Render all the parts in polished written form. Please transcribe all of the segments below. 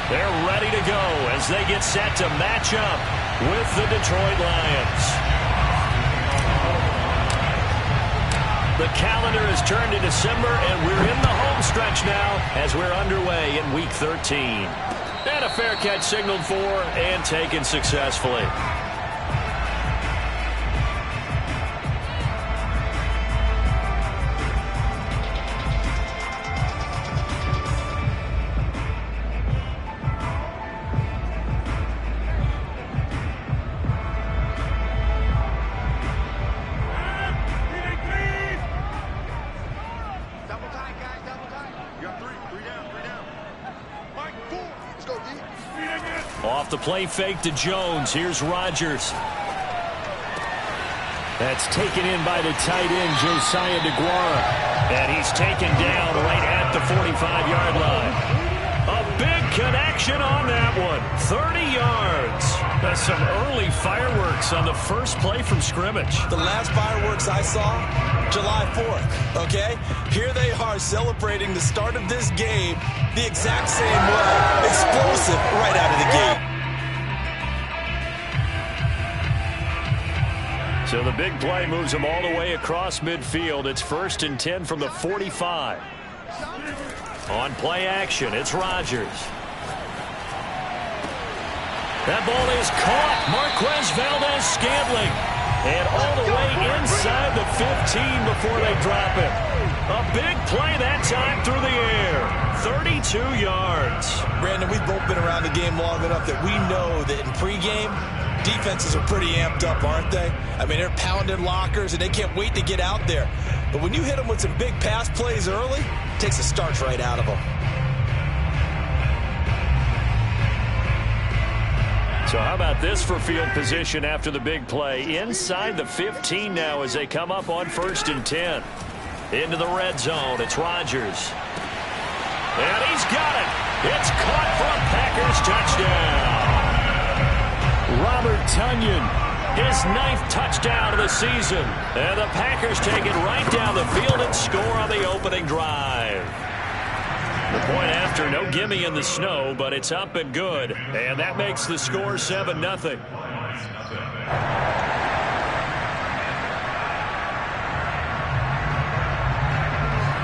They're ready to go as they get set to match up with the Detroit Lions. The calendar has turned to December, and we're in the home stretch now as we're underway in week 13. And a fair catch signaled for and taken successfully. Off the play fake to Jones. Here's Rodgers. That's taken in by the tight end, Josiah DeGuara. And he's taken down right at the 45-yard line. A big connection on that one. 30 yards. That's some early fireworks on the first play from scrimmage. The last fireworks I saw, July 4th, okay? Here they are celebrating the start of this game the exact same way. Explosive right out of the gate. So the big play moves them all the way across midfield. It's 1st and 10 from the 45. On play action, it's Rodgers. That ball is caught. Marquez Valdez-Scantling. And all the way inside the 15 before they drop it. A big play that time through the air. 32 yards. Brandon, we've both been around the game long enough that we know that in pregame, defenses are pretty amped up, aren't they? I mean, they're pounding lockers, and they can't wait to get out there. But when you hit them with some big pass plays early, it takes the starch right out of them. So how about this for field position after the big play? Inside the 15 now as they come up on 1st and 10. Into the red zone, it's Rodgers. And he's got it. It's caught for a Packers touchdown. Robert Tonyan, his 9th touchdown of the season. And the Packers take it right down the field and score on the opening drive. The point after, no gimme in the snow, but it's up and good. And that makes the score 7-0.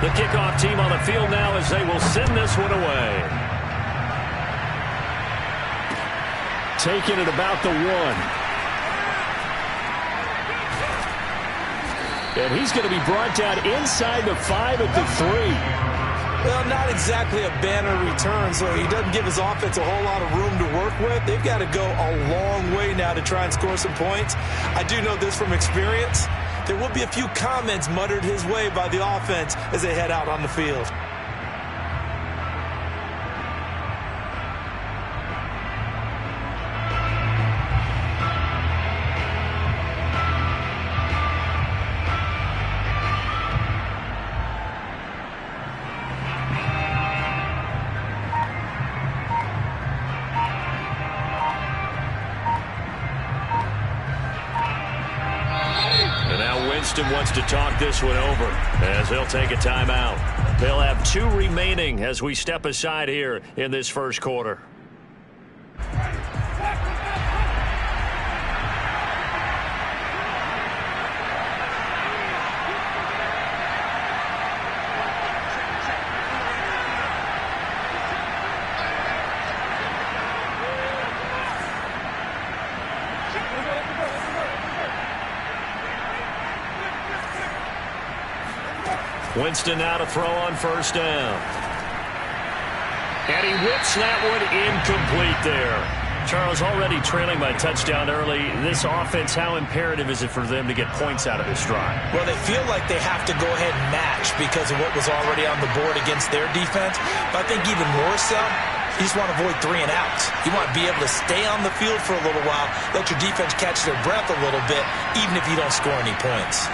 The kickoff team on the field now as they will send this one away. Taking it about the 1. And he's going to be brought down inside the 5 at the 3. Well, not exactly a banner return, so he doesn't give his offense a whole lot of room to work with. They've got to go a long way now to try and score some points. I do know this from experience. There will be a few comments muttered his way by the offense as they head out on the field. Winston wants to talk this one over as he'll take a timeout. They'll have 2 remaining as we step aside here in this first quarter. Winston now to throw on 1st down. And he whips that one incomplete there. Charles, already trailing by touchdown early. This offense, how imperative is it for them to get points out of this drive? Well, they feel like they have to go ahead and match because of what was already on the board against their defense. But I think even more so, you just want to avoid 3 and outs. You want to be able to stay on the field for a little while, let your defense catch their breath a little bit, even if you don't score any points.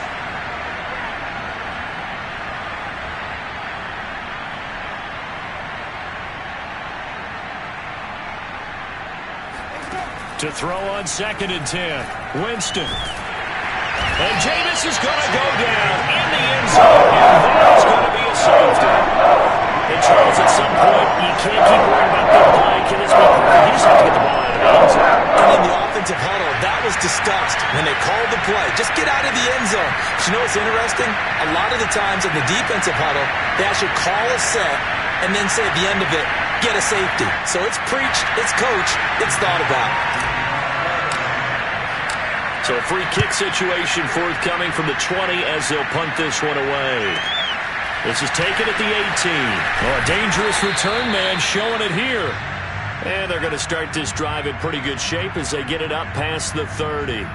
To throw on 2nd and 10. Winston. And Jameis is going to go down in the end zone. And there's going to be a safety. And Charles, at some point, you can't keep worrying about big play. Can But you know what's interesting? A lot of the times in the defensive huddle, they actually call a set and then say at the end of it, get a safety. So it's preached, it's coached, it's thought about. So a free kick situation forthcoming from the 20 as they'll punt this one away. This is taken at the 18. Oh, a dangerous return man showing it here. And they're going to start this drive in pretty good shape as they get it up past the 30.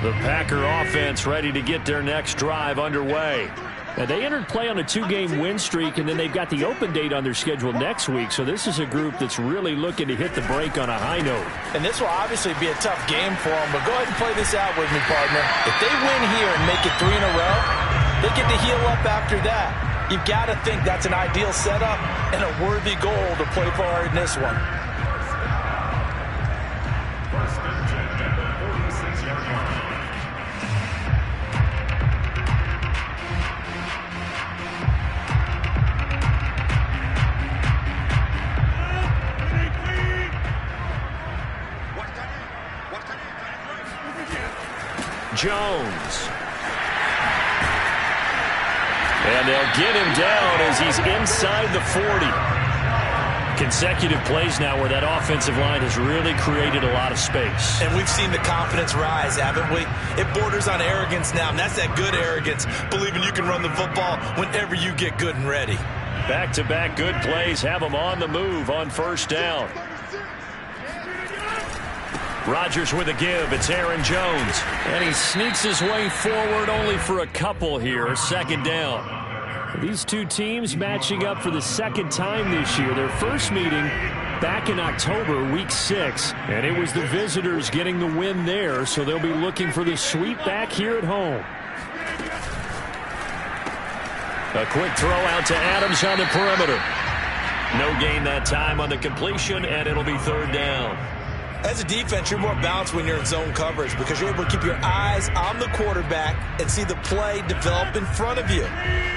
The Packer offense ready to get their next drive underway. Now, they entered play on a 2-game win streak, and then they've got the open date on their schedule next week. So this is a group that's really looking to hit the break on a high note. And this will obviously be a tough game for them, but go ahead and play this out with me, partner. If they win here and make it 3 in a row, they get to heal up after that. You've got to think that's an ideal setup and a worthy goal to play for in this one. Jones. And they'll get him down as he's inside the 40. Consecutive plays now where that offensive line has really created a lot of space. And we've seen the confidence rise, haven't we? It borders on arrogance now, and that's that good arrogance, believing you can run the football whenever you get good and ready. Back-to-back good plays have them on the move on first down. Rodgers with a give. It's Aaron Jones. And he sneaks his way forward only for a couple here. Second down. These two teams matching up for the second time this year. Their first meeting back in October, week 6. And it was the visitors getting the win there, so they'll be looking for the sweep back here at home. A quick throw out to Adams on the perimeter. No gain that time on the completion, and it'll be third down. As a defense, you're more balanced when you're in zone coverage because you're able to keep your eyes on the quarterback and see the play develop in front of you.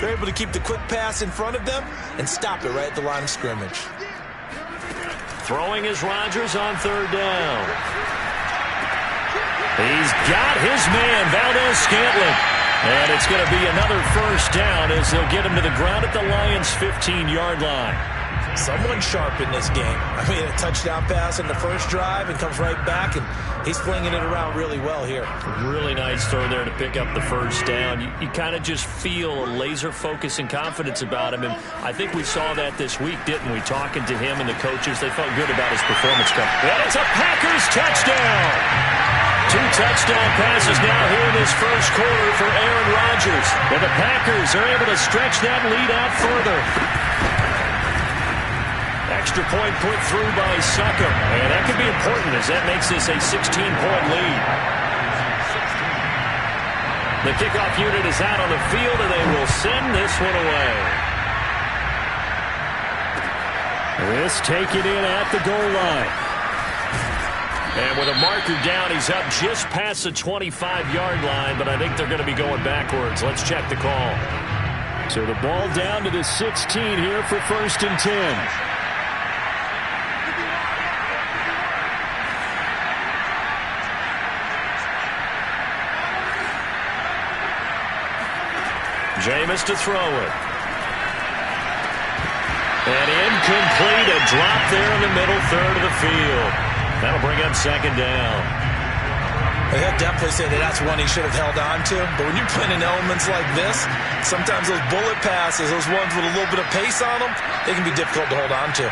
They're able to keep the quick pass in front of them and stop it right at the line of scrimmage. Throwing is Rodgers on third down. He's got his man, Valdez-Scantling. And it's going to be another first down as they'll get him to the ground at the Lions' 15-yard line. Someone sharp in this game. I mean, a touchdown pass in the first drive and comes right back, and he's flinging it around really well here. Really nice throw there to pick up the first down. You kind of just feel a laser focus and confidence about him, and I think we saw that this week, didn't we? Talking to him and the coaches, they felt good about his performance. And it's a Packers touchdown! 2 touchdown passes now here in this first quarter for Aaron Rodgers. And the Packers are able to stretch that lead out further. Extra point put through by Sucker. And that could be important as that makes this a 16-point lead. The kickoff unit is out on the field, and they will send this one away. This taken in at the goal line. And with a marker down, he's up just past the 25-yard line, but I think they're going to be going backwards. Let's check the call. So the ball down to the 16 here for 1st and 10. Jameis to throw it. And incomplete. A drop there in the middle third of the field. That'll bring up second down. He'll definitely say that that's one he should have held on to. But when you're playing in elements like this, sometimes those bullet passes, those ones with a little bit of pace on them, they can be difficult to hold on to.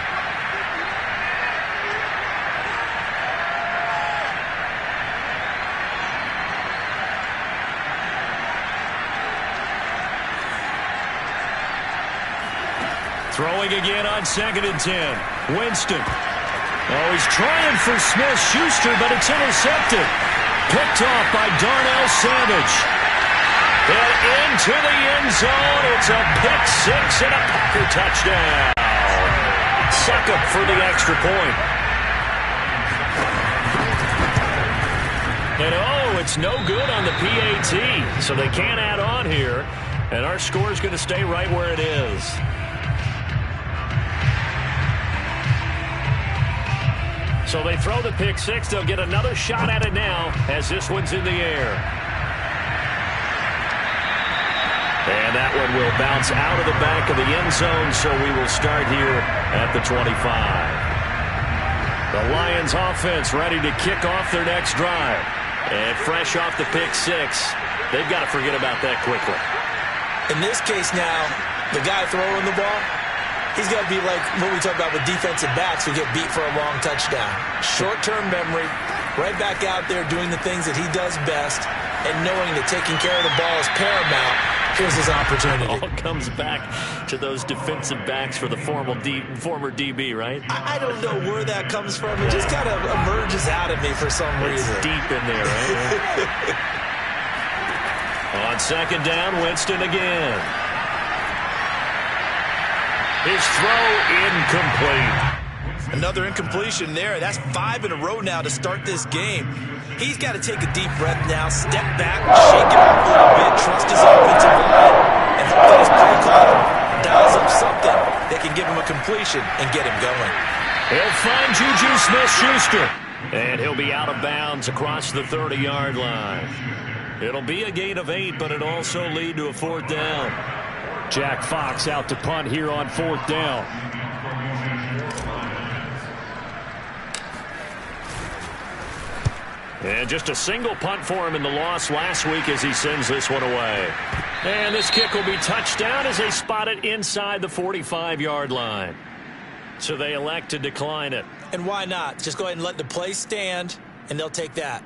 Throwing again on 2nd and 10. Winston. Oh, he's trying for Smith-Schuster, but it's intercepted. Picked off by Darnell Savage. And into the end zone. It's a pick 6 and a Packer touchdown. Suck up for the extra point. And oh, it's no good on the PAT. So they can't add on here. And our score is going to stay right where it is. So they throw the pick six. They'll get another shot at it now as this one's in the air. And that one will bounce out of the back of the end zone, so we will start here at the 25. The Lions offense ready to kick off their next drive. And fresh off the pick six, they've got to forget about that quickly. In this case now, the guy throwing the ball, he's got to be like what we talk about with defensive backs who get beat for a long touchdown. Short-term memory, right back out there doing the things that he does best, and knowing that taking care of the ball is paramount. Here's his opportunity. It all comes back to those defensive backs for the former DB, right? I don't know where that comes from. It just kind of emerges out of me for some reason. It's deep in there, right? On second down, Winston again. His throw incomplete. Another incompletion there. That's 5 in a row now to start this game. He's got to take a deep breath now, step back, shake it up a little bit, trust his offensive line, and hope that his play caller dials up something that can give him a completion and get him going. He'll find Juju Smith-Schuster, and he'll be out of bounds across the 30-yard line. It'll be a gain of 8, but it'll also lead to a fourth down. Jack Fox out to punt here on fourth down. And just a single punt for him in the loss last week as he sends this one away. And this kick will be touchdown as they spot it inside the 45-yard line. So they elect to decline it. And why not? Just go ahead and let the play stand, and they'll take that.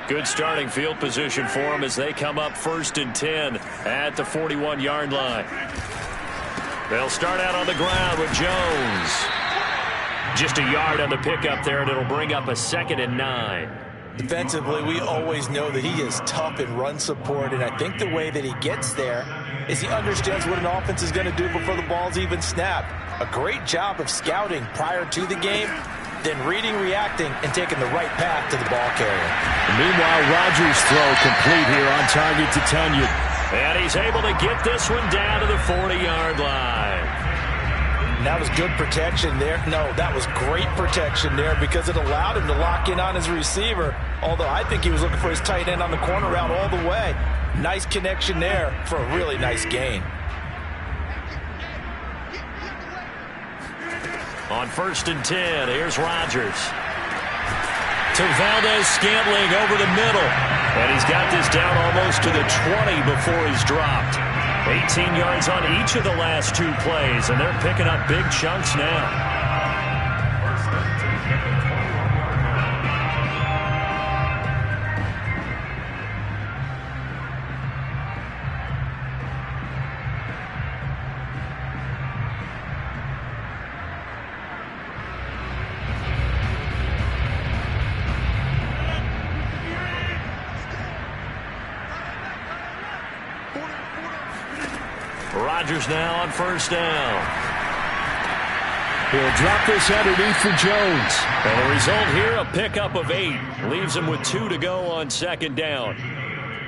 Good starting field position for them as they come up 1st and 10 at the 41-yard line. They'll start out on the ground with Jones. Just a yard on the pickup there, and it'll bring up a 2nd and 9. Defensively, we always know that he is tough in run support, and I think the way that he gets there is he understands what an offense is going to do before the ball's even snapped. A great job of scouting prior to the game, then reading, reacting, and taking the right path to the ball carrier. Meanwhile, Rodgers' throw complete here on target to Tunyon. And he's able to get this one down to the 40-yard line. That was good protection there. No, that was great protection there because it allowed him to lock in on his receiver, although I think he was looking for his tight end on the corner route all the way. Nice connection there for a really nice gain. On 1st and 10, here's Rodgers. To Valdez-Scantling over the middle. And he's got this down almost to the 20 before he's dropped. 18 yards on each of the last 2 plays, and they're picking up big chunks now. Rodgers now on 1st down. He'll drop this underneath for Jones. And the result here, a pickup of 8. Leaves him with 2 to go on 2nd down.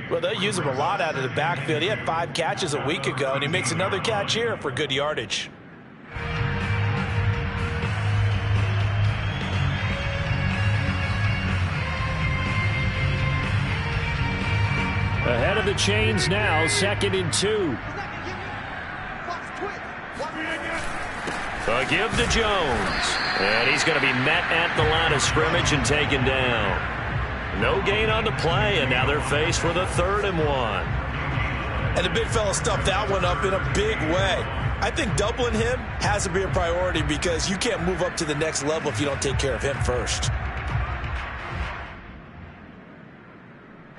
Well, they use him a lot out of the backfield. He had 5 catches a week ago, and he makes another catch here for good yardage. Ahead of the chains now, 2nd and 2. A give to Jones. And he's going to be met at the line of scrimmage and taken down. No gain on the play, and now they're faced with a 3rd and 1. And the big fella stuffed that one up in a big way. I think doubling him has to be a priority because you can't move up to the next level if you don't take care of him first.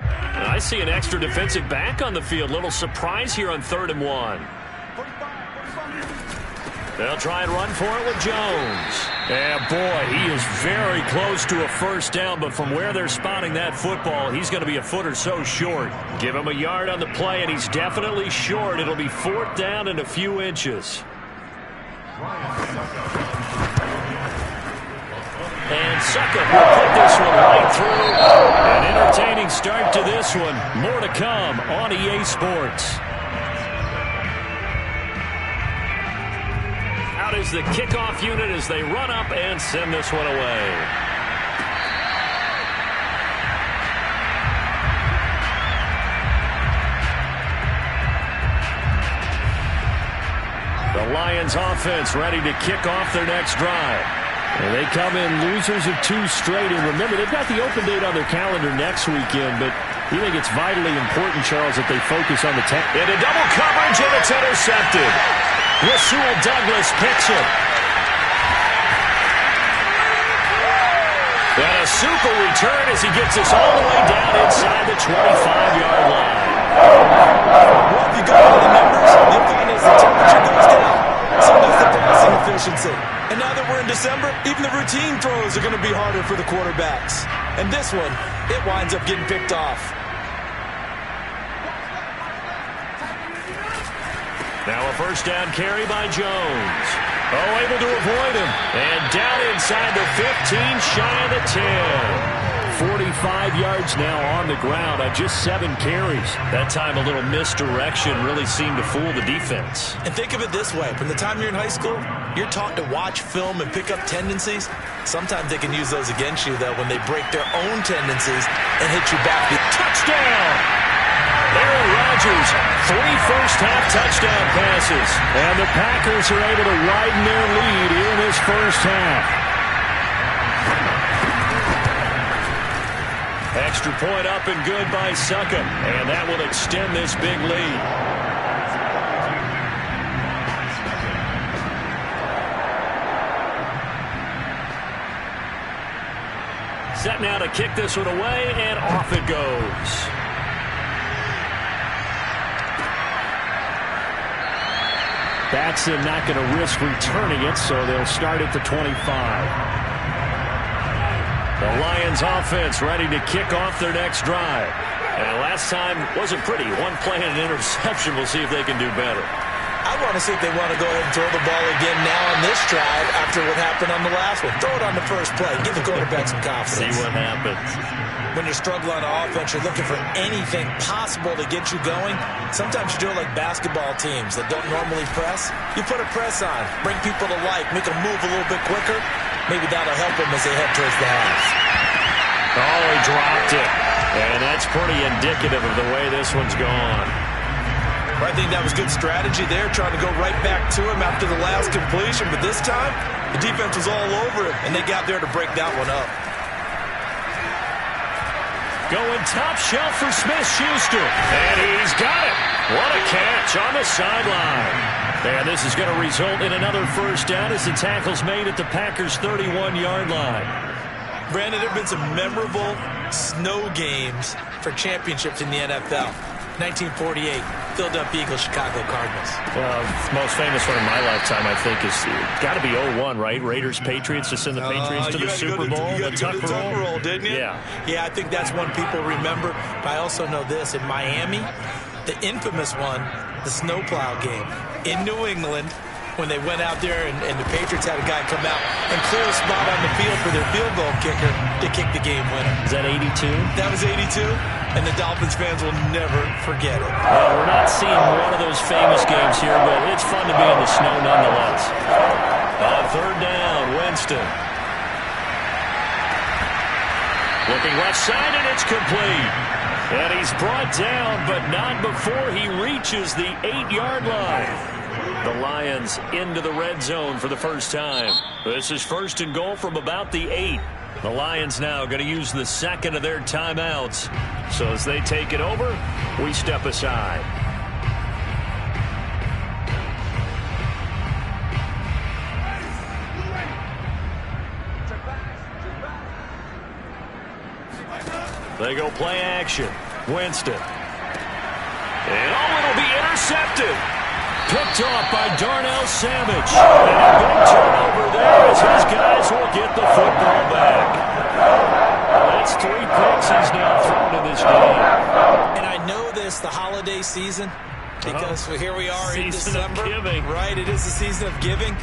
I see an extra defensive back on the field. Little surprise here on 3rd and 1. They'll try and run for it with Jones. And boy, he is very close to a first down, but from where they're spotting that football, he's going to be a foot or so short. Give him a yard on the play, and he's definitely short. It'll be 4th down and a few inches. And Suckup will put this one right through. An entertaining start to this one. More to come on EA Sports. Out is the kickoff unit as they run up and send this one away. The Lions offense ready to kick off their next drive. And they come in losers of 2 straight. And remember, they've got the open date on their calendar next weekend, but you think it's vitally important, Charles, that they focus on the tech. Into double coverage, and it's intercepted. Rasul Douglas picks it. And a super return as he gets us all the way down inside the 25-yard line. Well, if you go to the numbers, you'll find as the temperature goes down, so does the passing efficiency. And now that we're in December, even the routine throws are going to be harder for the quarterbacks. And this one, it winds up getting picked off. Now a first down carry by Jones. Oh, able to avoid him. And down inside the 15, shy of the 10. 45 yards now on the ground on just 7 carries. That time a little misdirection really seemed to fool the defense. And think of it this way. From the time you're in high school, you're taught to watch film and pick up tendencies. Sometimes they can use those against you, though, when they break their own tendencies and hit you back. Touchdown! Aaron Rodgers, 3 first-half touchdown passes. And the Packers are able to widen their lead here in this first half. Extra point up and good by Suckup. And that will extend this big lead. Set now to kick this one away, and off it goes. Batson not going to risk returning it, so they'll start at the 25. The Lions offense ready to kick off their next drive. And last time wasn't pretty. 1 play and an interception. We'll see if they can do better. I want to see if they want to go ahead and throw the ball again now on this drive after what happened on the last one. Throw it on the first play. Give the quarterback some confidence. See what happens. When you're struggling on offense, you're looking for anything possible to get you going. Sometimes you do it like basketball teams that don't normally press. You put a press on, bring people to life, make them move a little bit quicker. Maybe that'll help them as they head towards the half. Oh, he dropped it. And that's pretty indicative of the way this one's gone. I think that was good strategy there, trying to go right back to him after the last completion. But this time, the defense was all over him, and they got there to break that one up. Going top shelf for Smith-Schuster. And he's got it. What a catch on the sideline. And this is going to result in another first down as the tackle's made at the Packers' 31-yard line. Brandon, there have been some memorable snow games for championships in the NFL. 1948, Philadelphia Eagles, Chicago Cardinals. Well, the most famous one in my lifetime, I think, is got to be 01, right? Raiders-Patriots to send the Patriots to the Super Bowl. You got to go to the Tucker Roll, didn't you? Yeah. Yeah, I think that's one people remember. But I also know this. In Miami, the infamous one, the snowplow game. In New England, when they went out there and the Patriots had a guy come out and clear a spot on the field for their field goal kicker to kick the game winner. Is that 82? That was 82, and the Dolphins fans will never forget it. Well, we're not seeing one of those famous games here, but it's fun to be in the snow nonetheless. On 3rd down, Winston. Looking left side, and it's complete. And he's brought down, but not before he reaches the 8-yard line. The Lions into the red zone for the first time. This is 1st and goal from about the 8. The Lions now going to use the second of their timeouts. So as they take it over, we step aside. They go play action. Winston. And it'll be intercepted. Picked off by Darnell Savage. And a big turnover there as his guys will get the football back. That's 3 picks he's now thrown in this game. And I know this, the holiday season, because here we are in December. Season of giving. Right, it is the season of giving.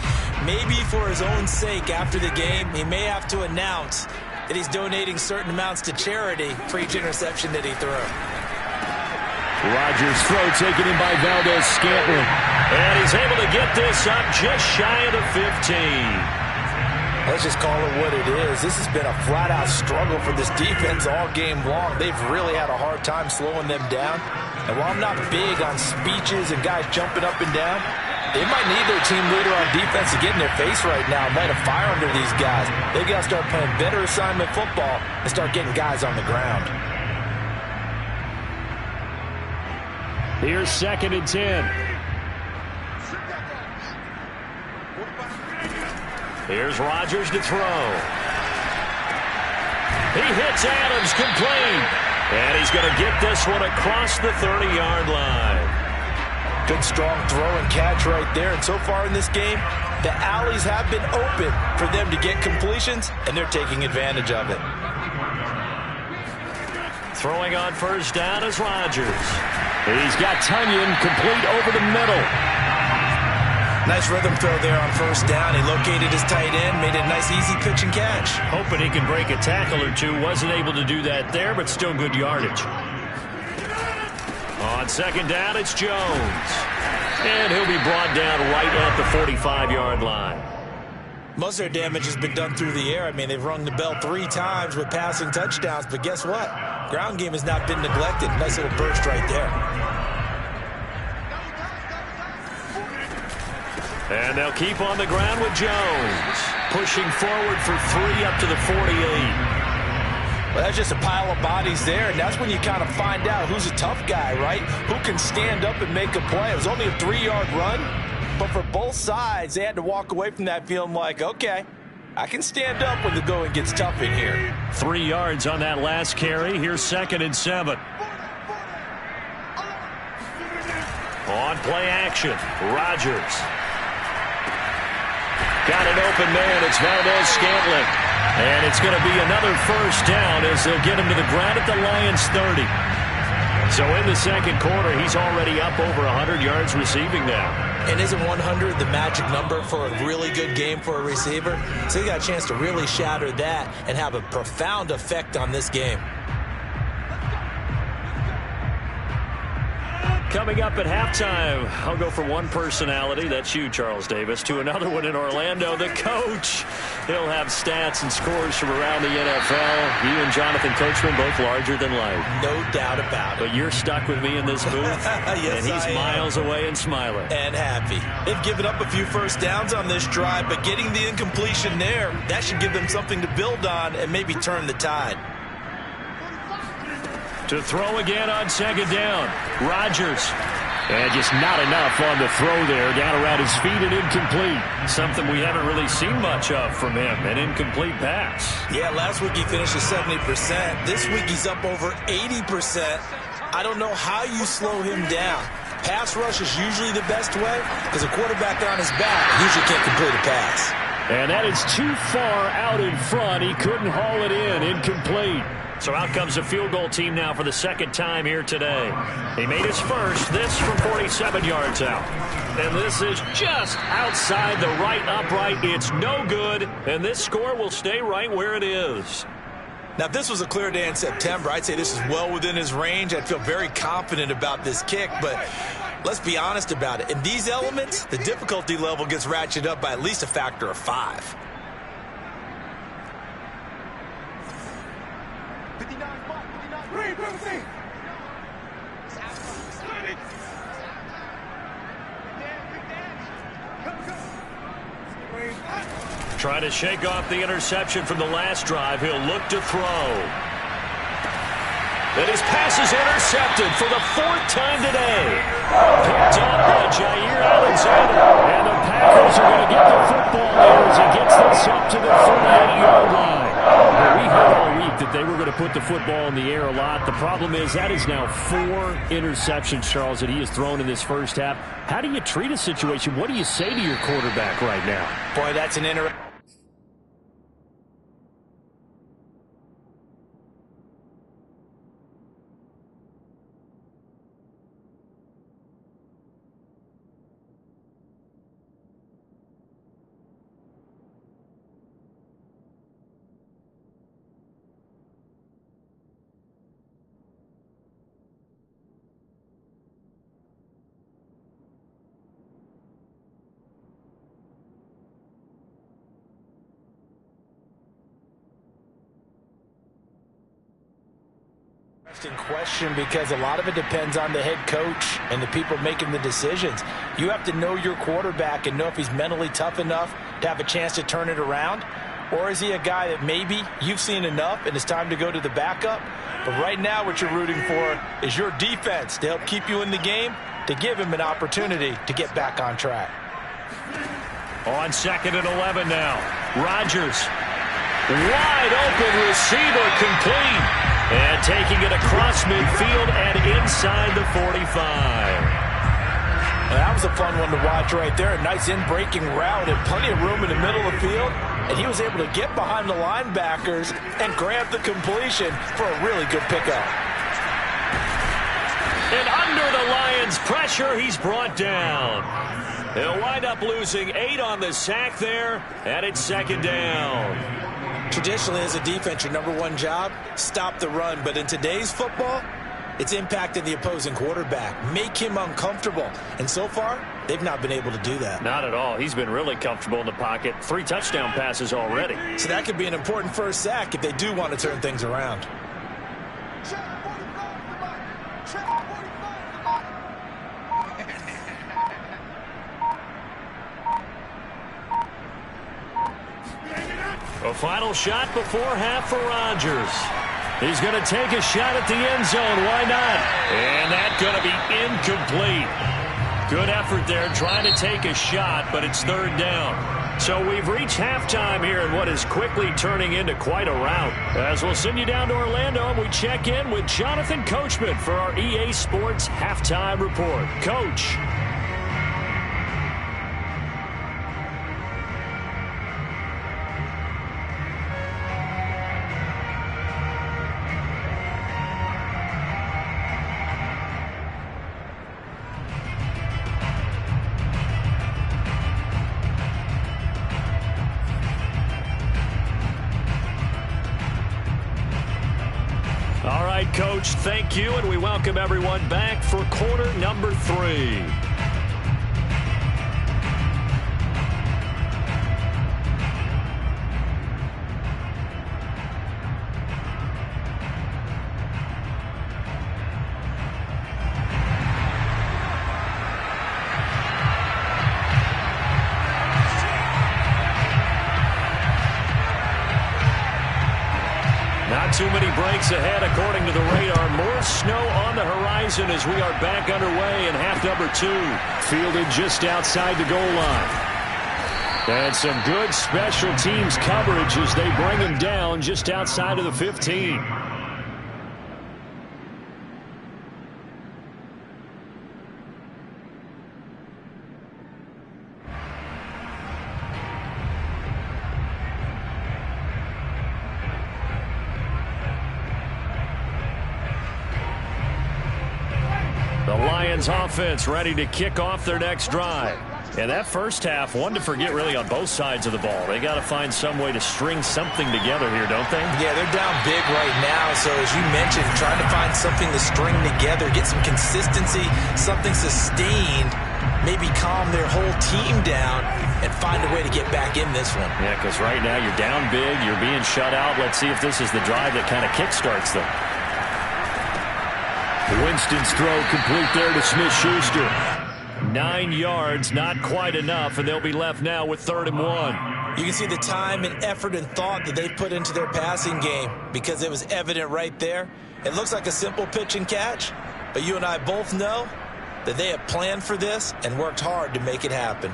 Maybe for his own sake after the game, he may have to announce that he's donating certain amounts to charity for each interception that he threw. Rodgers' throw taken in by Valdez-Scantling. And he's able to get this up just shy of the 15. Let's just call it what it is. This has been a flat-out struggle for this defense all game long. They've really had a hard time slowing them down. And while I'm not big on speeches and guys jumping up and down, they might need their team leader on defense to get in their face right now and light a fire under these guys. They've got to start playing better assignment football and start getting guys on the ground. Here's 2nd and 10. Here's Rodgers to throw. He hits Adams complete. And he's going to get this one across the 30-yard line. Good strong throw and catch right there. And so far in this game, the alleys have been open for them to get completions, and they're taking advantage of it. Throwing on 1st down is Rodgers. He's got Tunyon complete over the middle. Nice rhythm throw there on 1st down. He located his tight end, made it a nice easy pitch and catch. Hoping he can break a tackle or two. Wasn't able to do that there, but still good yardage. On 2nd down, it's Jones. And he'll be brought down right at the 45-yard line. Most of their damage has been done through the air. I mean, they've rung the bell 3 times with passing touchdowns, but guess what? Ground game has not been neglected. Nice little burst right there. And they'll keep on the ground with Jones. Pushing forward for 3 up to the 48. Well, that's just a pile of bodies there, and that's when you kind of find out who's a tough guy, right? Who can stand up and make a play. It was only a 3-yard run, but for both sides, they had to walk away from that feeling like, okay, I can stand up when the going gets tough in here. 3 yards on that last carry. Here's 2nd and 7. On play action, Rodgers. Got an open man. It's Valdez-Scantling. And it's going to be another 1st down as they'll get him to the ground at the Lions' 30. So in the 2nd quarter, he's already up over 100 yards receiving now. And isn't 100 the magic number for a really good game for a receiver? So he got a chance to really shatter that and have a profound effect on this game. Coming up at halftime, I'll go from one personality, that's you, Charles Davis, to another one in Orlando, the coach. He'll have stats and scores from around the NFL. You and Jonathan Coachman, both larger than life. No doubt about it. But you're stuck with me in this booth, yes, and he's miles away and smiling. And happy. They've given up a few 1st downs on this drive, but getting the incompletion there, that should give them something to build on and maybe turn the tide. To throw again on 2nd down, Rodgers. And just not enough on the throw there, down around his feet and incomplete. Something we haven't really seen much of from him, an incomplete pass. Yeah, last week he finished at 70%. This week he's up over 80%. I don't know how you slow him down. Pass rush is usually the best way because a quarterback on his back usually can't complete a pass. And that is too far out in front. He couldn't haul it in, incomplete. So out comes the field goal team now for the 2nd time here today. He made his first, this from 47 yards out. And this is just outside the right upright. It's no good, and this score will stay right where it is. Now, if this was a clear day in September, I'd say this is well within his range. I'd feel very confident about this kick, but let's be honest about it. In these elements, the difficulty level gets ratcheted up by at least a factor of 5. Trying to shake off the interception from the last drive. He'll look to throw. And his pass is intercepted for the 4th time today. Picked up by Jair Alexander. And the Packers are going to get the football there as he gets this up to the 48-yard line. But we heard all week that that they were going to put the football in the air a lot. The problem is that is now 4 interceptions, Charles, that he has thrown in this first half. How do you treat a situation? What do you say to your quarterback right now? Boy, that's an interesting. Question, because a lot of it depends on the head coach and the people making the decisions. You have to know your quarterback and know if he's mentally tough enough to have a chance to turn it around, or is he a guy that maybe you've seen enough and it's time to go to the backup. But right now what you're rooting for is your defense to help keep you in the game, to give him an opportunity to get back on track. On 2nd and 11 now, Rodgers, wide open receiver, complete. And taking it across midfield and inside the 45. That was a fun one to watch right there. A nice in-breaking route and plenty of room in the middle of the field. And he was able to get behind the linebackers and grab the completion for a really good pickup. And under the Lions' pressure, he's brought down. He'll wind up losing 8 on the sack there, and it's 2nd down. Traditionally, as a defense, your number one job, stop the run. But in today's football, it's impacting the opposing quarterback. Make him uncomfortable. And so far, they've not been able to do that. Not at all. He's been really comfortable in the pocket. 3 touchdown passes already. So that could be an important first sack if they do want to turn things around. A final shot before half for Rodgers. He's going to take a shot at the end zone. Why not? And that's going to be incomplete. Good effort there trying to take a shot, but it's 3rd down. So we've reached halftime here in what is quickly turning into quite a rout. As we'll send you down to Orlando, and we check in with Jonathan Coachman for our EA Sports Halftime Report. Coach. All right, Coach, thank you, and we welcome everyone back for quarter number 3. Not too many breaks ahead, according to the radar. More snow on the horizon as we are back underway in half number 2. Fielded just outside the goal line. And some good special teams coverage as they bring him down just outside of the 15. The Lions offense ready to kick off their next drive. And that first half, one to forget really on both sides of the ball. They got to find some way to string something together here, don't they? Yeah, they're down big right now. So as you mentioned, trying to find something to string together, get some consistency, something sustained, maybe calm their whole team down and find a way to get back in this one. Yeah, because right now you're down big, you're being shut out. Let's see if this is the drive that kind of kickstarts them. Winston's throw complete there to Smith-Schuster. 9 yards, not quite enough, and they'll be left now with 3rd and 1. You can see the time and effort and thought that they've put into their passing game because it was evident right there. It looks like a simple pitch and catch, but you and I both know that they have planned for this and worked hard to make it happen.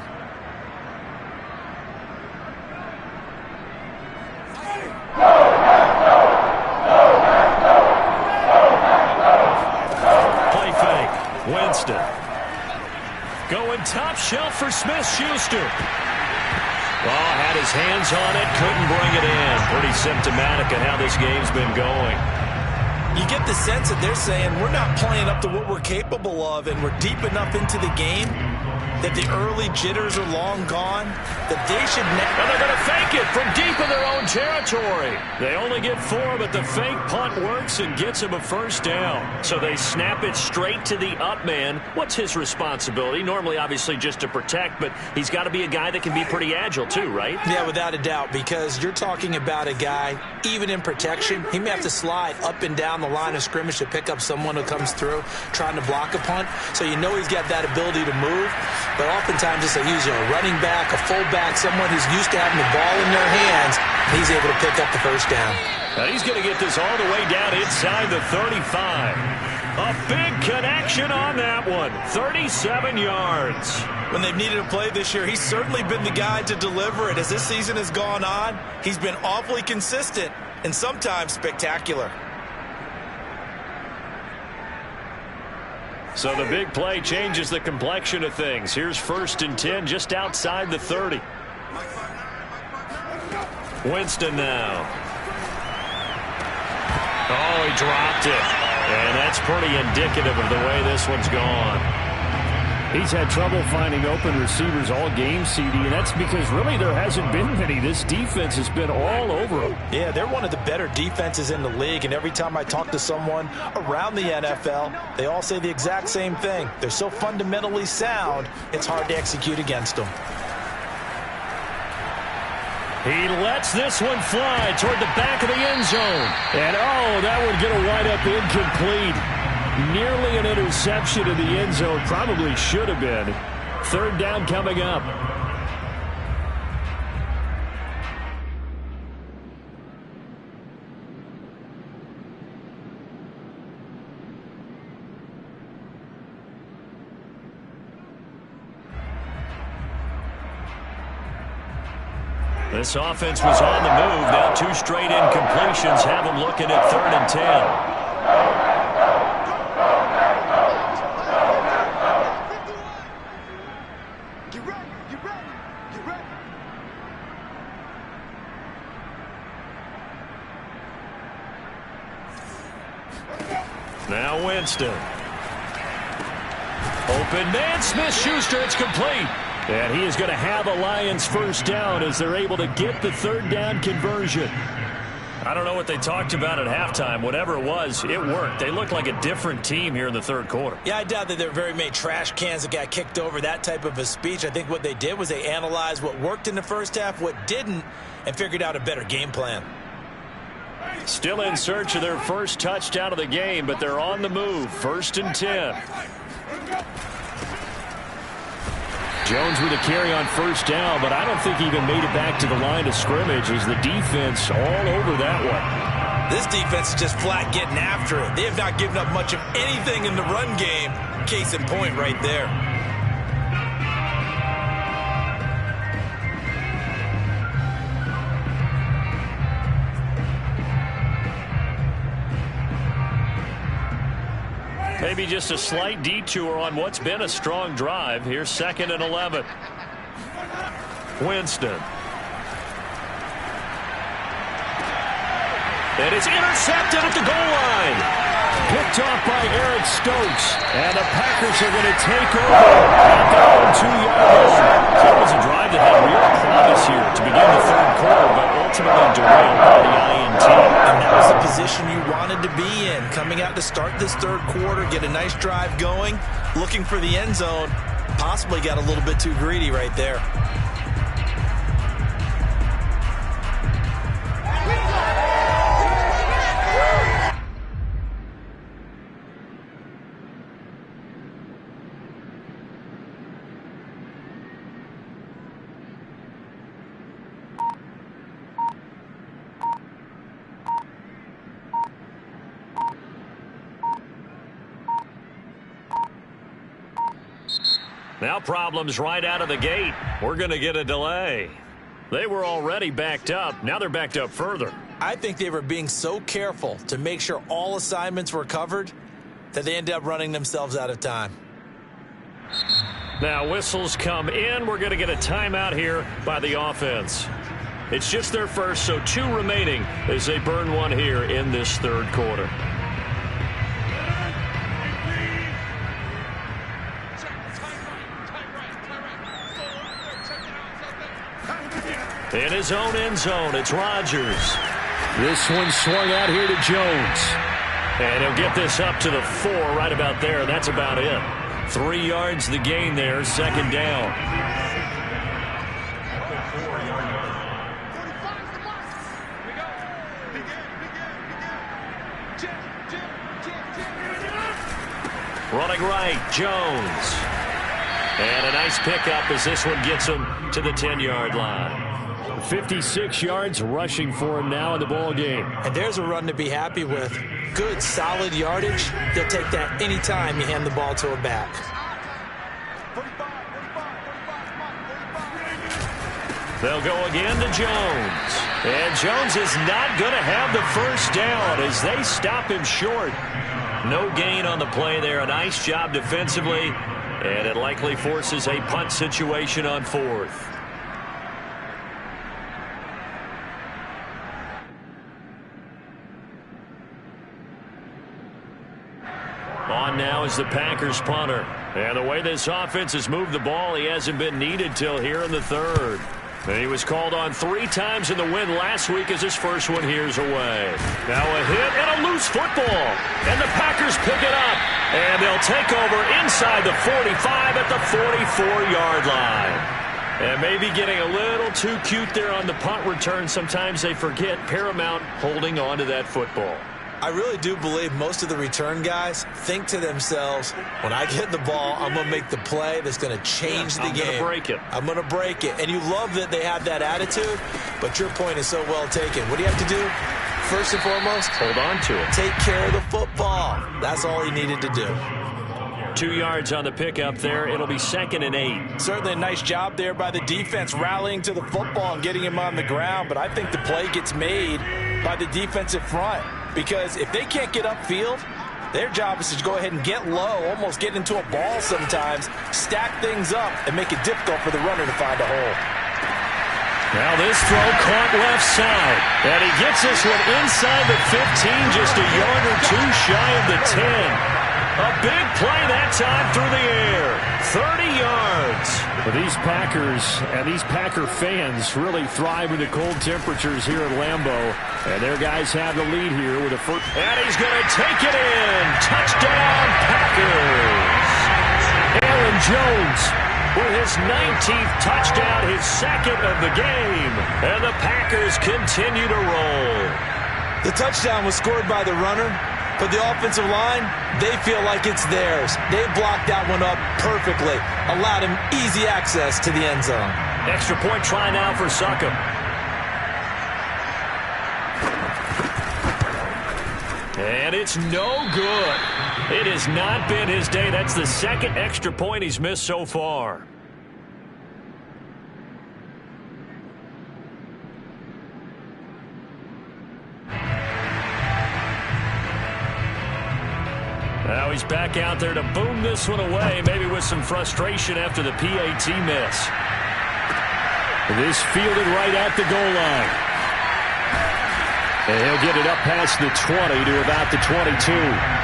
top shelf for Smith-Schuster. Oh, had his hands on it, couldn't bring it in. Pretty symptomatic of how this game's been going. You get the sense that they're saying we're not playing up to what we're capable of, and we're deep enough into the game that the early jitters are long gone, that they should never. And they're going to fake it from deep in their own territory. They only get 4, but the fake punt works and gets them a first down. So they snap it straight to the up man. What's his responsibility? Normally, obviously, just to protect, but he's got to be a guy that can be pretty agile too, right? Yeah, without a doubt, because you're talking about a guy, even in protection, he may have to slide up and down the line of scrimmage to pick up someone who comes through trying to block a punt. So you know he's got that ability to move. But oftentimes it's a running back, a fullback, someone who's used to having the ball in their hands, he's able to pick up the first down. Now he's going to get this all the way down inside the 35. A big connection on that one. 37 yards. When they've needed a play this year, he's certainly been the guy to deliver it. As this season has gone on, he's been awfully consistent and sometimes spectacular. So the big play changes the complexion of things. Here's 1st and 10 just outside the 30. Winston now. Oh, he dropped it. And that's pretty indicative of the way this one's gone. He's had trouble finding open receivers all game, CD, and that's because really there hasn't been many. This defense has been all over him. Yeah, they're one of the better defenses in the league, and every time I talk to someone around the NFL, they all say the exact same thing. They're so fundamentally sound, it's hard to execute against them. He lets this one fly toward the back of the end zone. And, oh, that would get a wide-up incomplete. Nearly an interception in the end zone. Probably should have been. 3rd down coming up. This offense was on the move. Now 2 straight incompletions have them looking at 3rd and 10. Now Winston. Open man, Smith-Schuster, it's complete. And he is going to have a Lions first down as they're able to get the 3rd down conversion. I don't know what they talked about at halftime. Whatever it was, it worked. They looked like a different team here in the 3rd quarter. Yeah, I doubt that there were very many trash cans that got kicked over, that type of a speech. I think what they did was they analyzed what worked in the first half, what didn't, and figured out a better game plan. Still in search of their first touchdown of the game, but they're on the move. 1st and 10. Jones with a carry on first down, but I don't think he even made it back to the line of scrimmage as the defense all over that one. This defense is just flat getting after it. They have not given up much of anything in the run game. Case in point right there. Maybe just a slight detour on what's been a strong drive. Here's 2nd and 11. Winston. And it's intercepted at the goal line. Picked off by Eric Stokes. And the Packers are going to take over at their own 2-yard line. So it was a drive that had real promise here to begin the 3rd quarter, but ultimately derailed by the INT. And that was the position you wanted to be in. Coming out to start this 3rd quarter, get a nice drive going, looking for the end zone. Possibly got a little bit too greedy right there. Now problems right out of the gate. We're going to get a delay. They were already backed up. Now they're backed up further. I think they were being so careful to make sure all assignments were covered that they ended up running themselves out of time. Now whistles come in. We're going to get a timeout here by the offense. It's just their first, so 2 remaining as they burn one here in this third quarter. In his own end zone, it's Rodgers. This one swung out here to Jones. And he'll get this up to the 4 right about there. That's about it. 3 yards the gain there, second down. Running right, Jones. And a nice pickup as this one gets him to the 10-yard line. 56 yards rushing for him now in the ball game. And there's a run to be happy with. Good, solid yardage. They'll take that anytime you hand the ball to a back. They'll go again to Jones. And Jones is not going to have the first down as they stop him short. No gain on the play there. A nice job defensively. And it likely forces a punt situation on 4th. On now is the Packers punter. And the way this offense has moved the ball, he hasn't been needed till here in the third. And he was called on 3 times in the win last week as his first one here's away. Now a hit and a loose football. And the Packers pick it up. And they'll take over inside the 45 at the 44-yard line. And maybe getting a little too cute there on the punt return. Sometimes they forget Paramount holding on to that football. I really do believe most of the return guys think to themselves, when I get the ball, I'm going to make the play that's going to change the game. I'm going to break it. I'm going to break it. And you love that they have that attitude, but your point is so well taken. What do you have to do? First and foremost, hold on to it. Take care of the football. That's all he needed to do. 2 yards on the pickup there. It'll be 2nd and 8. Certainly a nice job there by the defense rallying to the football and getting him on the ground, but I think the play gets made by the defensive front. Because if they can't get upfield, their job is to go ahead and get low, almost get into a ball sometimes, stack things up, and make it difficult for the runner to find a hole. Now this throw caught left side. And he gets this one inside the 15, just a yard or 2 shy of the 10. A big play that time through the air. 30 yards. Well, these Packers and these Packer fans really thrive in the cold temperatures here at Lambeau. And their guys have the lead here with a first. And he's going to take it in. Touchdown, Packers. Aaron Jones with his 19th touchdown, his 2nd of the game. And the Packers continue to roll. The touchdown was scored by the runner. But the offensive line, they feel like it's theirs. They blocked that one up perfectly. Allowed him easy access to the end zone. Extra point try now for Succop. And it's no good. It has not been his day. That's the 2nd extra point he's missed so far. Now he's back out there to boom this one away, maybe with some frustration after the PAT miss. This fielded right at the goal line. And he'll get it up past the 20 to about the 22.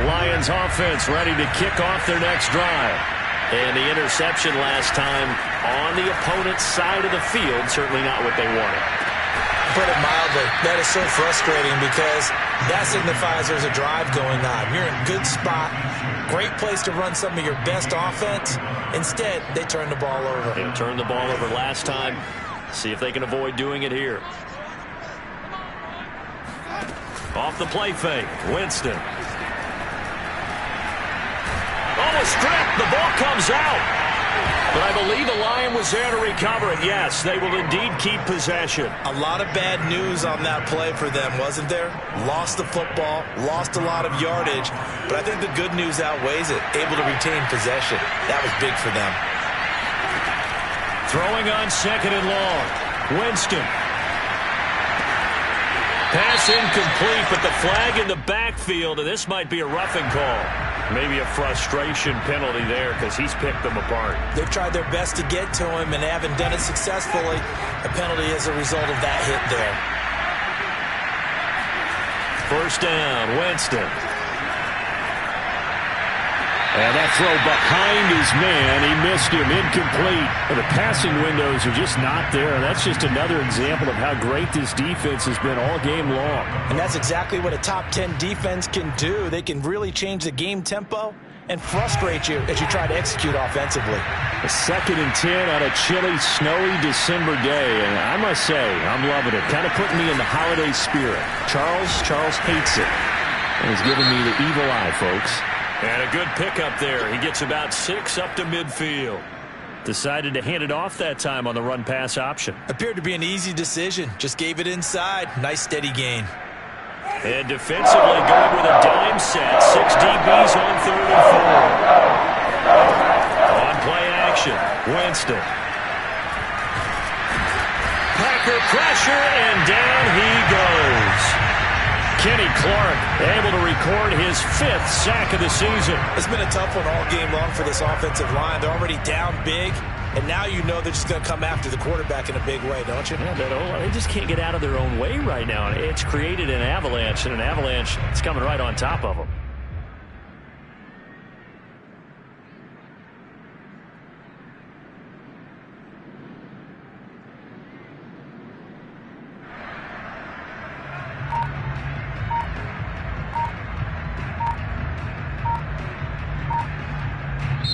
Lions offense ready to kick off their next drive. And the interception last time on the opponent's side of the field, certainly not what they wanted. Put it mildly, that is so frustrating because that signifies there's a drive going on. You're in a good spot, great place to run some of your best offense. Instead, they turn the ball over. They turned the ball over last time. See if they can avoid doing it here. Off the play fake, Winston. Oh, a strip. The ball comes out. But I believe the Lion was there to recover it. Yes, they will indeed keep possession. A lot of bad news on that play for them, wasn't there? Lost the football, lost a lot of yardage, but I think the good news outweighs it. Able to retain possession. That was big for them. Throwing on 2nd and long. Winston. Pass incomplete, but the flag in the backfield, and this might be a roughing call. Maybe a frustration penalty there because he's picked them apart. They've tried their best to get to him, and they haven't done it successfully. A penalty as a result of that hit there. 1st down, Winston. And that throw behind his man, he missed him, incomplete. And the passing windows are just not there. That's just another example of how great this defense has been all game long. And that's exactly what a top 10 defense can do. They can really change the game tempo and frustrate you as you try to execute offensively. A 2nd and 10 on a chilly, snowy December day. And I must say, I'm loving it. Kind of putting me in the holiday spirit. Charles hates it. And he's giving me the evil eye, folks. And a good pickup there. He gets about 6 up to midfield. Decided to hand it off that time on the run-pass option. Appeared to be an easy decision. Just gave it inside. Nice steady gain. And defensively going with a dime set. 6 DBs on 3rd and 4. On play action. Winston. Packer pressure, and down he goes. Kenny Clark able to record his 5th sack of the season. It's been a tough one all game long for this offensive line. They're already down big, and now you know they're just going to come after the quarterback in a big way, don't you? Yeah, they just can't get out of their own way right now. It's created an avalanche, and an avalanche is coming right on top of them.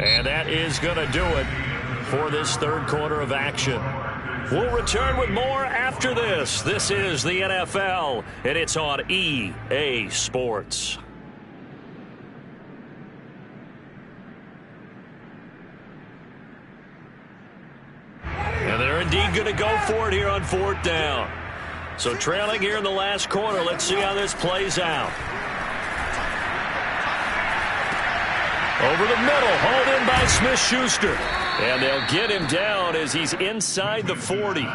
And that is going to do it for this 3rd quarter of action. We'll return with more after this. This is the NFL, and it's on EA Sports. And they're indeed going to go for it here on 4th down. So trailing here in the last quarter. Let's see how this plays out. Over the middle, hauled in by Smith-Schuster. And they'll get him down as he's inside the 40.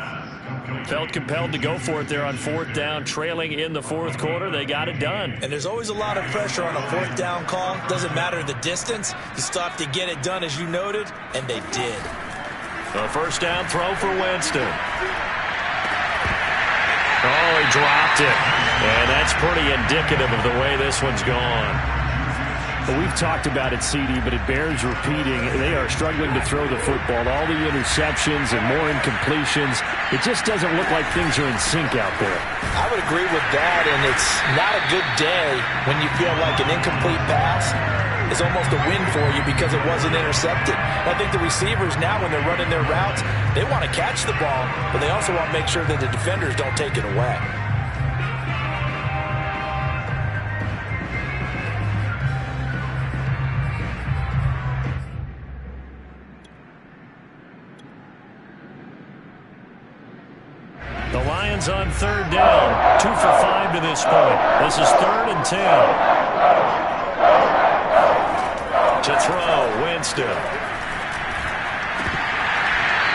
Felt compelled to go for it there on 4th down, trailing in the 4th quarter. They got it done. And there's always a lot of pressure on a 4th down call. Doesn't matter the distance. You still have to get it done, as you noted, and they did. A 1st down throw for Winston. Oh, he dropped it. And that's pretty indicative of the way this one's gone. Well, we've talked about it, CD, but it bears repeating. They are struggling to throw the football. All the interceptions and more incompletions. It just doesn't look like things are in sync out there. I would agree with that, and it's not a good day when you feel like an incomplete pass is almost a win for you because it wasn't intercepted. I think the receivers now, when they're running their routes, they want to catch the ball, but they also want to make sure that the defenders don't take it away. The Lions on 3rd down. 2 for 5 to this point. This is 3rd and 10. To throw, Winston.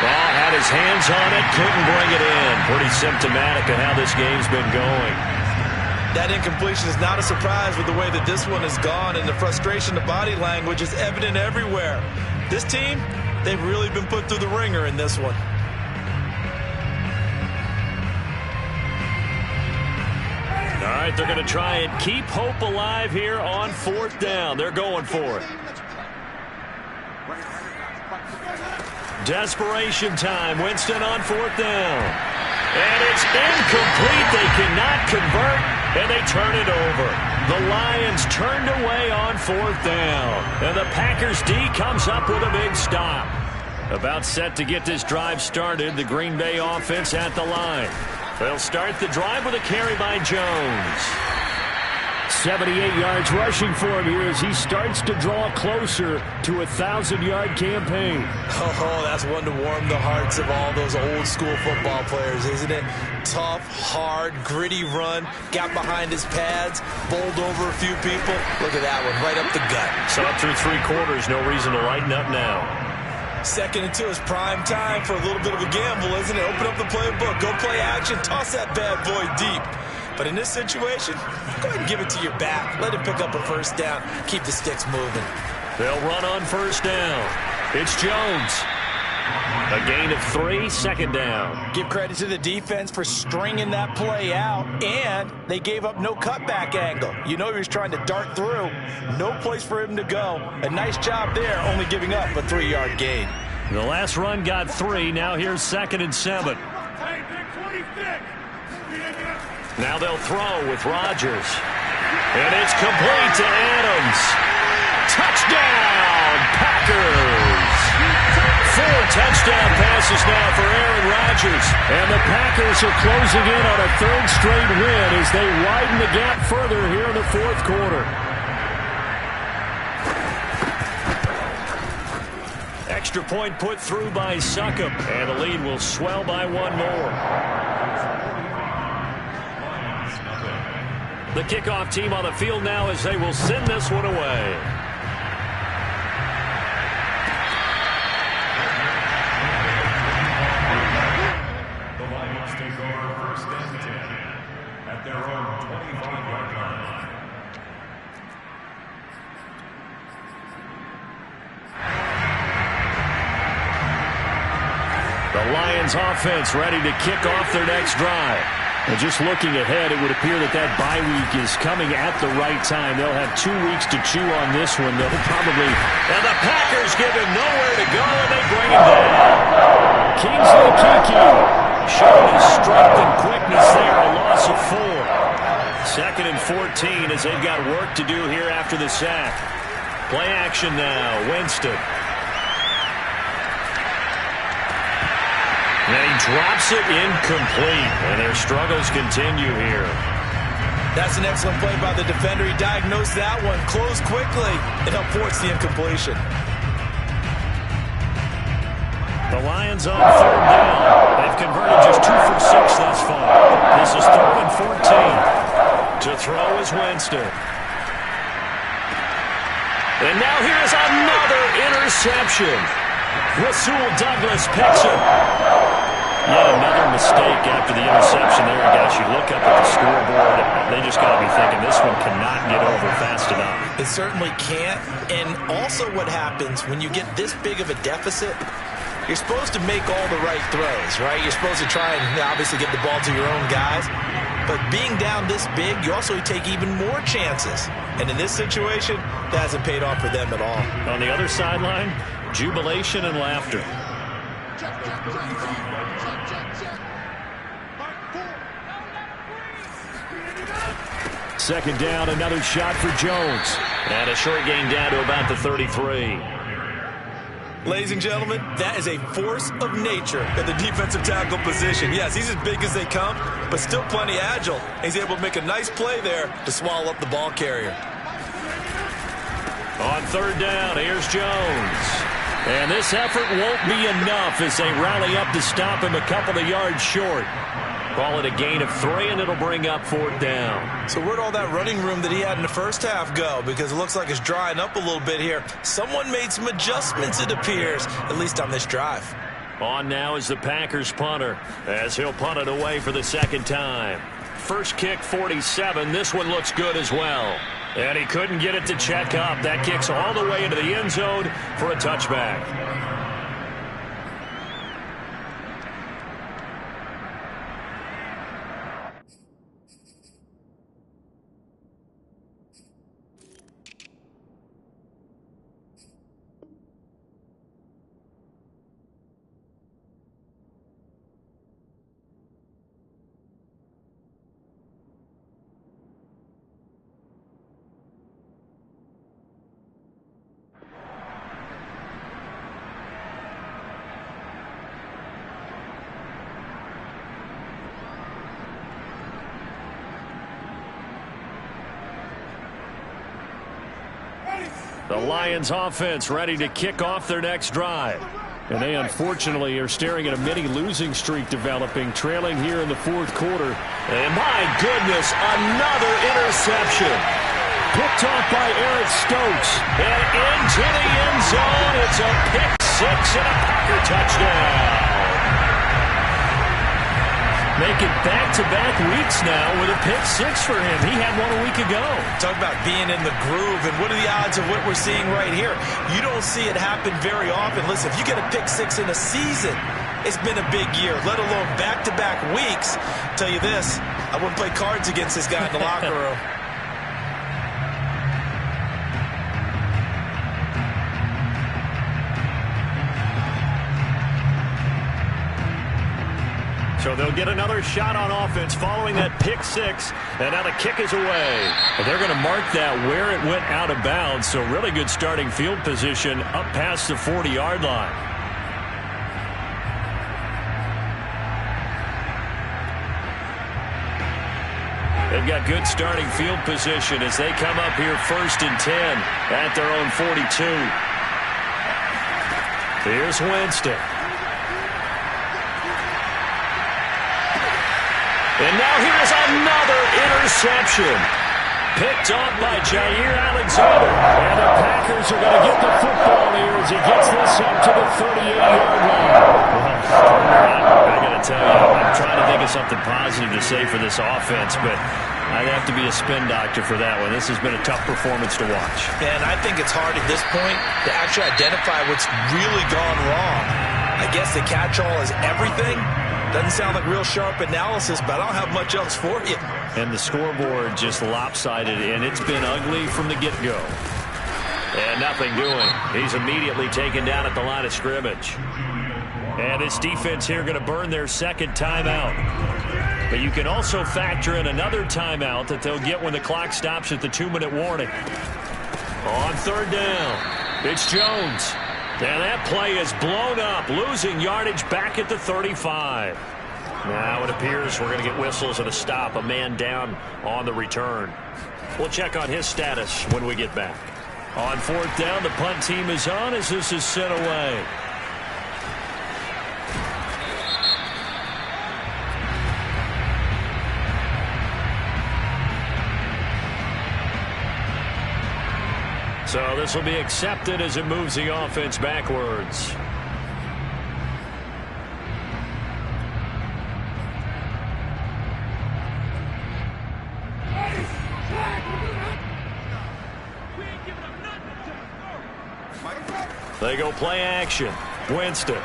Ball had his hands on it, couldn't bring it in. Pretty symptomatic of how this game's been going. That incompletion is not a surprise with the way that this one has gone, and the frustration, the body language is evident everywhere. This team, they've really been put through the ringer in this one. All right, they're going to try and keep hope alive here on 4th down. They're going for it. Desperation time. Winston on 4th down. And it's incomplete. They cannot convert, and they turn it over. The Lions turned away on 4th down. And the Packers D comes up with a big stop. About set to get this drive started. The Green Bay offense at the line. They'll start the drive with a carry by Jones. 78 yards rushing for him here as he starts to draw closer to a 1,000-yard campaign. Oh, that's one to warm the hearts of all those old-school football players, isn't it? Tough, hard, gritty run, got behind his pads, bowled over a few people. Look at that one, right up the gut. So up through 3 quarters, no reason to lighten up now. 2nd and 2 is prime time for a little bit of a gamble, isn't it? Open up the playbook, go play action, toss that bad boy deep. But in this situation, go ahead and give it to your back. Let him pick up a first down. Keep the sticks moving. They'll run on first down. It's Jones. A gain of 3, 2nd down. Give credit to the defense for stringing that play out, and they gave up no cutback angle. You know he was trying to dart through. No place for him to go. A nice job there, only giving up a 3-yard gain. The last run got 3. Now here's 2nd and 7. Now they'll throw with Rodgers. And it's complete to Adams. Touchdown, Packers! 4 touchdown passes now for Aaron Rodgers. And the Packers are closing in on a 3rd straight win as they widen the gap further here in the 4th quarter. Extra point put through by Succop. And the lead will swell by 1 more. The kickoff team on the field now as they will send this one away. The Lions take over 1st and 10 at their own 25-yard line. The Lions offense ready to kick off their next drive. And just looking ahead, it would appear that bye week is coming at the right time. They'll have 2 weeks to chew on this one. They'll probably... And the Packers give him nowhere to go, and they bring him down. Kingsley Keke showing his strength and quickness there, a loss of 4. 2nd and 14 as they've got work to do here after the sack. Play action now, Winston. And he drops it incomplete, and their struggles continue here. That's an excellent play by the defender. He diagnosed that one, closed quickly, and helped force the incompletion. The Lions on 3rd down. They've converted just 2 for 6 thus far. This is 3rd and 14. To throw is Winston. And now here's another interception. Rasul Douglas picks it. Yet another mistake after the interception there. Guys, you look up at the scoreboard, they just got to be thinking this one cannot get over fast enough. It certainly can't. And also what happens when you get this big of a deficit, you're supposed to make all the right throws, right? You're supposed to try and obviously get the ball to your own guys. But being down this big, you also take even more chances. And in this situation, that hasn't paid off for them at all. On the other sideline, jubilation and laughter. 2nd down, another shot for Jones. And a short gain down to about the 33. Ladies and gentlemen, that is a force of nature at the defensive tackle position. Yes, he's as big as they come, but still plenty agile. He's able to make a nice play there to swallow up the ball carrier. On 3rd down, here's Jones. And this effort won't be enough as they rally up to stop him a couple of yards short. Call it a gain of 3, and it'll bring up 4th down. So where'd all that running room that he had in the first half go? Because it looks like it's drying up a little bit here. Someone made some adjustments, it appears, at least on this drive. On now is the Packers punter as he'll punt it away for the 2nd time. First kick, 47. This one looks good as well. And he couldn't get it to check up. That kicks all the way into the end zone for a touchback. The Lions offense ready to kick off their next drive. And they unfortunately are staring at a mini losing streak developing, trailing here in the fourth quarter. And my goodness, another interception. Picked off by Eric Stokes. And into the end zone. It's a pick six and a Packer touchdown. Making back-to-back weeks now with a pick six for him. He had one a week ago. Talk about being in the groove, and what are the odds of what we're seeing right here? You don't see it happen very often. Listen, if you get a pick six in a season, it's been a big year, let alone back-to-back weeks. I'll tell you this, I wouldn't play cards against this guy in the locker room. So they'll get another shot on offense following that pick six. And now the kick is away. Well, they're going to mark that where it went out of bounds. So really good starting field position up past the 40-yard line. They've got good starting field position as they come up here 1st and 10 at their own 42. Here's Winston. And now here's another interception. Picked off by Jair Alexander. And the Packers are going to get the football here as he gets this up to the 38-yard line. Well, I got to tell you, I'm trying to think of something positive to say for this offense, but I'd have to be a spin doctor for that one. This has been a tough performance to watch. And I think it's hard at this point to actually identify what's really gone wrong. I guess the catch-all is everything. Doesn't sound like real sharp analysis, but I don't have much else for you. And the scoreboard just lopsided, and it's been ugly from the get-go. And nothing doing. He's immediately taken down at the line of scrimmage. And this defense here going to burn their second timeout. But you can also factor in another timeout that they'll get when the clock stops at the 2-minute warning. On third down, it's Jones. And that play is blown up, losing yardage back at the 35. Now it appears we're going to get whistles and a stop, a man down on the return. We'll check on his status when we get back. On fourth down, the punt team is on as this is sent away. So this will be accepted as it moves the offense backwards. They go play action. Winston.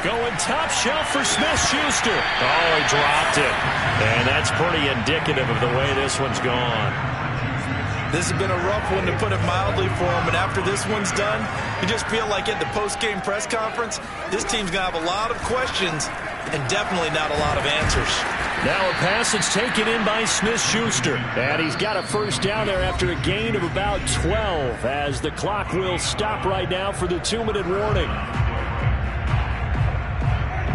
Going top shelf for Smith-Schuster. Oh, he dropped it. And that's pretty indicative of the way this one's gone. This has been a rough one, to put it mildly, for him. And after this one's done, you just feel like at the post-game press conference, this team's going to have a lot of questions and definitely not a lot of answers. Now a pass that's taken in by Smith-Schuster. And he's got a first down there after a gain of about 12 as the clock will stop right now for the 2-minute warning.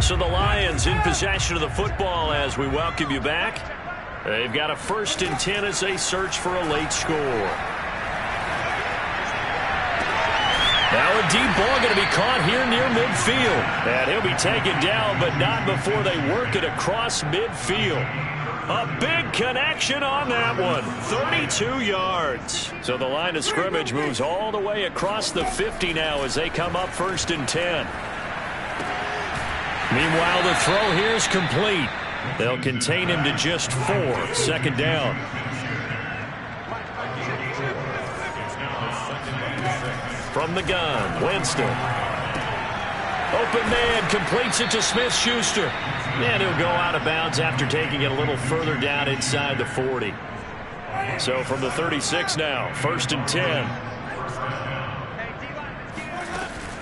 So the Lions in possession of the football as we welcome you back. They've got a 1st and 10 as they search for a late score. Now a deep ball going to be caught here near midfield. And he'll be taken down, but not before they work it across midfield. A big connection on that one. 32 yards. So the line of scrimmage moves all the way across the 50 now as they come up 1st and 10. Meanwhile, the throw here is complete. They'll contain him to just 4. 2nd down. From the gun, Winston. Open man completes it to Smith-Schuster. And he'll go out of bounds after taking it a little further down inside the 40. So from the 36 now, 1st and 10.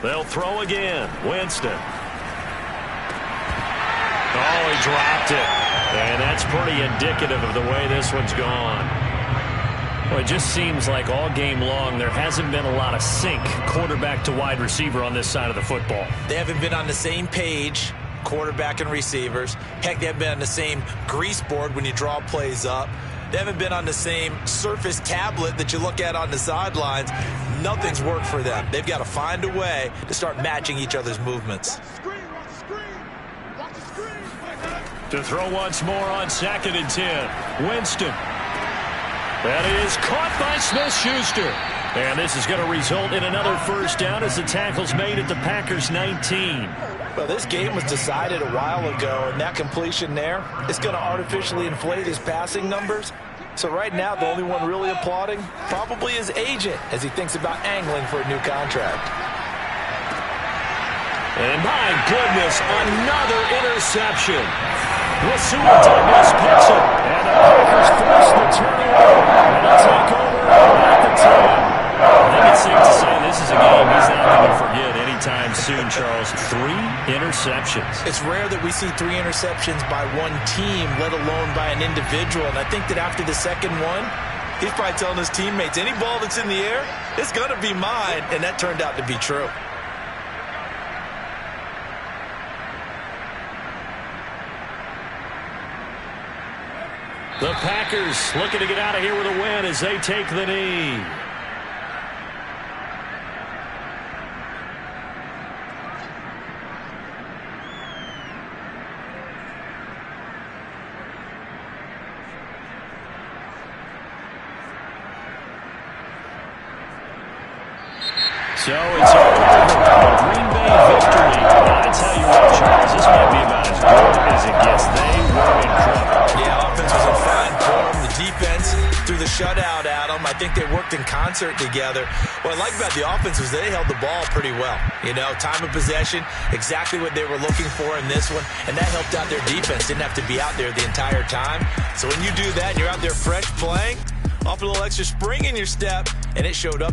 They'll throw again. Winston. Oh, he dropped it. And that's pretty indicative of the way this one's gone. Well, it just seems like all game long there hasn't been a lot of sync quarterback to wide receiver on this side of the football. They haven't been on the same page, quarterback and receivers. Heck, they haven't been on the same grease board when you draw plays up. They haven't been on the same Surface tablet that you look at on the sidelines. Nothing's worked for them. They've got to find a way to start matching each other's movements. To throw once more on 2nd and 10. Winston. That is caught by Smith-Schuster. And this is going to result in another first down as the tackle's made at the Packers' 19. Well, this game was decided a while ago, and that completion there is going to artificially inflate his passing numbers. So right now, the only one really applauding probably his agent as he thinks about angling for a new contract. And my goodness, another interception. Douglas picks it, and the Packers force the turnover. And a takeover at the 10. I think it's safe to say this is a game he's not going to forget anytime soon, Charles. 3 interceptions. It's rare that we see 3 interceptions by one team, let alone by an individual. And I think that after the second one, he's probably telling his teammates, any ball that's in the air, it's going to be mine. And that turned out to be true. The Packers looking to get out of here with a win as they take the knee. So it's over. A Green Bay victory. I tell you what, Charles, this might be about as good as it gets. They were in trouble. Yeah, offense was in fine form. The defense threw the shutout at them. I think they worked in concert together. What I like about the offense was they held the ball pretty well. You know, time of possession, exactly what they were looking for in this one, and that helped out their defense. Didn't have to be out there the entire time. So when you do that and you're out there fresh playing, off a little extra spring in your step, and it showed up.